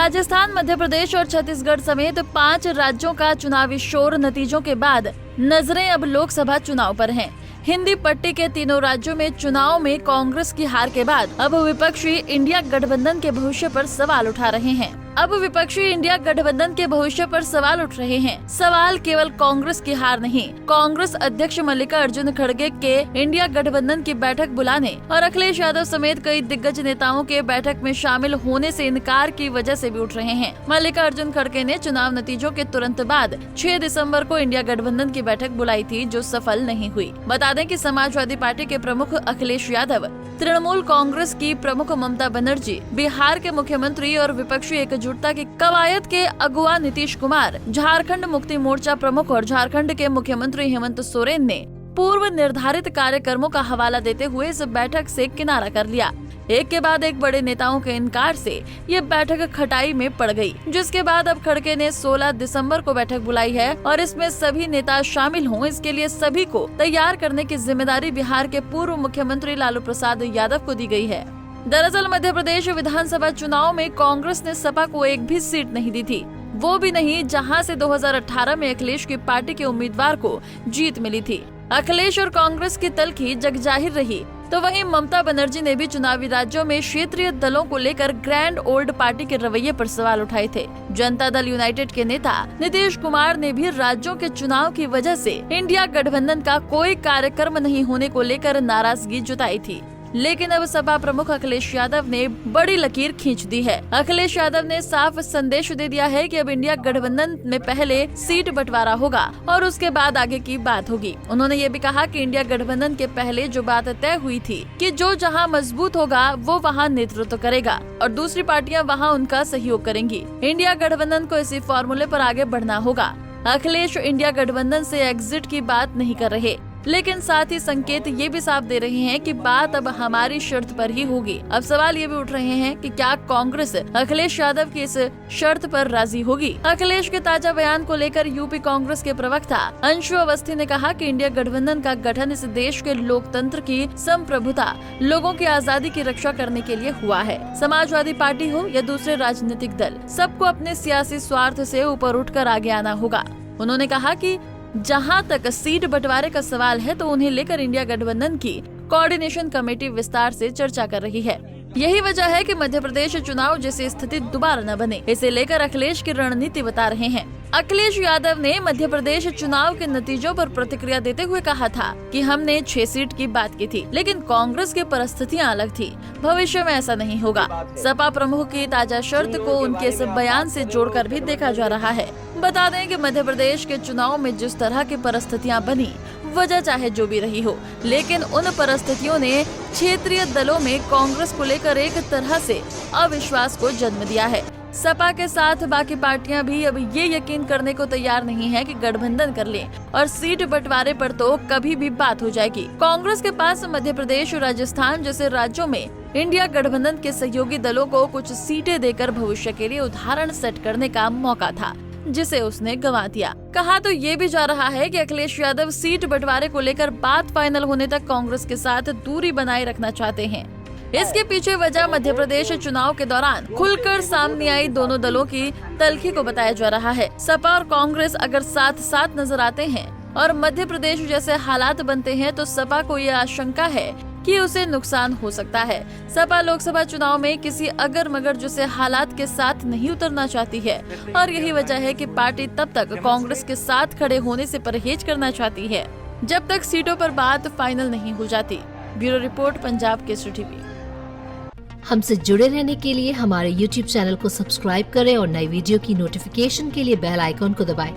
राजस्थान, मध्य प्रदेश और छत्तीसगढ़ समेत 5 राज्यों का चुनावी शोर नतीजों के बाद नजरें अब लोकसभा चुनाव पर हैं। हिंदी पट्टी के तीनों राज्यों में चुनाव में कांग्रेस की हार के बाद अब विपक्षी इंडिया गठबंधन के भविष्य पर सवाल उठा रहे हैं। सवाल केवल कांग्रेस की हार नहीं, कांग्रेस अध्यक्ष मल्लिकार्जुन खड़गे के इंडिया गठबंधन की बैठक बुलाने और अखिलेश यादव समेत कई दिग्गज नेताओं के बैठक में शामिल होने से इनकार की वजह से भी उठ रहे हैं। मल्लिकार्जुन खड़गे ने चुनाव नतीजों के तुरंत बाद 6 दिसंबर को इंडिया गठबंधन की बैठक बुलाई थी, जो सफल नहीं हुई। बता दें कि समाजवादी पार्टी के प्रमुख अखिलेश यादव, तृणमूल कांग्रेस की प्रमुख ममता बनर्जी, बिहार के मुख्यमंत्री और विपक्षी एकजुटता की कवायद के अगुवा नीतीश कुमार, झारखंड मुक्ति मोर्चा प्रमुख और झारखंड के मुख्यमंत्री हेमंत सोरेन ने पूर्व निर्धारित कार्यक्रमों का हवाला देते हुए इस बैठक से किनारा कर लिया। एक के बाद एक बड़े नेताओं के इनकार से ये बैठक खटाई में पड़ गई, जिसके बाद अब खड़गे ने 16 दिसंबर को बैठक बुलाई है और इसमें सभी नेता शामिल हों, इसके लिए सभी को तैयार करने की जिम्मेदारी बिहार के पूर्व मुख्यमंत्री लालू प्रसाद यादव को दी गई है। दरअसल मध्य प्रदेश विधानसभा चुनाव में कांग्रेस ने सपा को एक भी सीट नहीं दी थी, वो भी नहीं जहां से 2018 में अखिलेश की पार्टी के उम्मीदवार को जीत मिली थी। अखिलेश और कांग्रेस की तल्खी जगजाहिर रही, तो वहीं ममता बनर्जी ने भी चुनावी राज्यों में क्षेत्रीय दलों को लेकर ग्रैंड ओल्ड पार्टी के रवैये पर सवाल उठाए थे। जनता दल यूनाइटेड के नेता नीतीश कुमार ने भी राज्यों के चुनाव की वजह से इंडिया गठबंधन का कोई कार्यक्रम नहीं होने को लेकर नाराजगी जताई थी। लेकिन अब सपा प्रमुख अखिलेश यादव ने बड़ी लकीर खींच दी है। अखिलेश यादव ने साफ संदेश दे दिया है कि अब इंडिया गठबंधन में पहले सीट बंटवारा होगा और उसके बाद आगे की बात होगी। उन्होंने ये भी कहा कि इंडिया गठबंधन के पहले जो बात तय हुई थी कि जो जहां मजबूत होगा वो वहां नेतृत्व करेगा और दूसरी पार्टियां वहां उनका सहयोग करेंगी। इंडिया गठबंधन को इसी फॉर्मूले पर आगे बढ़ना होगा। अखिलेश इंडिया गठबंधन से एग्जिट की बात नहीं कर रहे, लेकिन साथ ही संकेत ये भी साफ दे रहे हैं कि बात अब हमारी शर्त पर ही होगी। अब सवाल ये भी उठ रहे हैं कि क्या कांग्रेस अखिलेश यादव की इस शर्त पर राजी होगी। अखिलेश के ताजा बयान को लेकर यूपी कांग्रेस के प्रवक्ता अंशु अवस्थी ने कहा कि इंडिया गठबंधन का गठन इस देश के लोकतंत्र की संप्रभुता, लोगों की आजादी की रक्षा करने के लिए हुआ है। समाजवादी पार्टी हो या दूसरे राजनीतिक दल, सबको अपने सियासी स्वार्थ से ऊपर उठकर आगे आना होगा। उन्होंने कहा कि जहां तक सीट बंटवारे का सवाल है तो उन्हें लेकर इंडिया गठबंधन की कोऑर्डिनेशन कमेटी विस्तार से चर्चा कर रही है। यही वजह है कि मध्य प्रदेश चुनाव जैसी स्थिति दोबारा न बने, इसे लेकर अखिलेश की रणनीति बता रहे हैं। अखिलेश यादव ने मध्य प्रदेश चुनाव के नतीजों पर प्रतिक्रिया देते हुए कहा था कि हमने 6 सीट की बात की थी, लेकिन कांग्रेस की परिस्थितियां अलग थी, भविष्य में ऐसा नहीं होगा। सपा प्रमुख की ताजा शर्त को उनके इस बयान से जोड़कर भी देखा जा रहा है। बता दें कि मध्य प्रदेश के चुनाव में जिस तरह की परिस्थितियां बनी, वजह चाहे जो भी रही हो, लेकिन उन परिस्थितियों ने क्षेत्रीय दलों में कांग्रेस को लेकर एक तरह से अविश्वास को जन्म दिया है। सपा के साथ बाकी पार्टियां भी अब ये यकीन करने को तैयार नहीं है कि गठबंधन कर लें और सीट बंटवारे पर तो कभी भी बात हो जाएगी। कांग्रेस के पास मध्य प्रदेश और राजस्थान जैसे राज्यों में इंडिया गठबंधन के सहयोगी दलों को कुछ सीटें देकर भविष्य के लिए उदाहरण सेट करने का मौका था, जिसे उसने गंवा दिया। कहा तो ये भी जा रहा है कि अखिलेश यादव सीट बंटवारे को लेकर बात फाइनल होने तक कांग्रेस के साथ दूरी बनाए रखना चाहते हैं। इसके पीछे वजह मध्य प्रदेश चुनाव के दौरान खुलकर सामने आई दोनों दलों की तल्खी को बताया जा रहा है। सपा और कांग्रेस अगर साथ साथ नजर आते हैं और मध्य प्रदेश जैसे हालात बनते हैं तो सपा को यह आशंका है कि उसे नुकसान हो सकता है। सपा लोकसभा चुनाव में किसी अगर मगर जैसे हालात के साथ नहीं उतरना चाहती है और यही वजह है कि पार्टी तब तक कांग्रेस के साथ खड़े होने से परहेज करना चाहती है जब तक सीटों पर बात फाइनल नहीं हो जाती। Bureau report, Punjab Kesari TV. हमसे जुड़े रहने के लिए हमारे YouTube चैनल को सब्सक्राइब करें और नई वीडियो की नोटिफिकेशन के लिए बेल आइकॉन को दबाएं।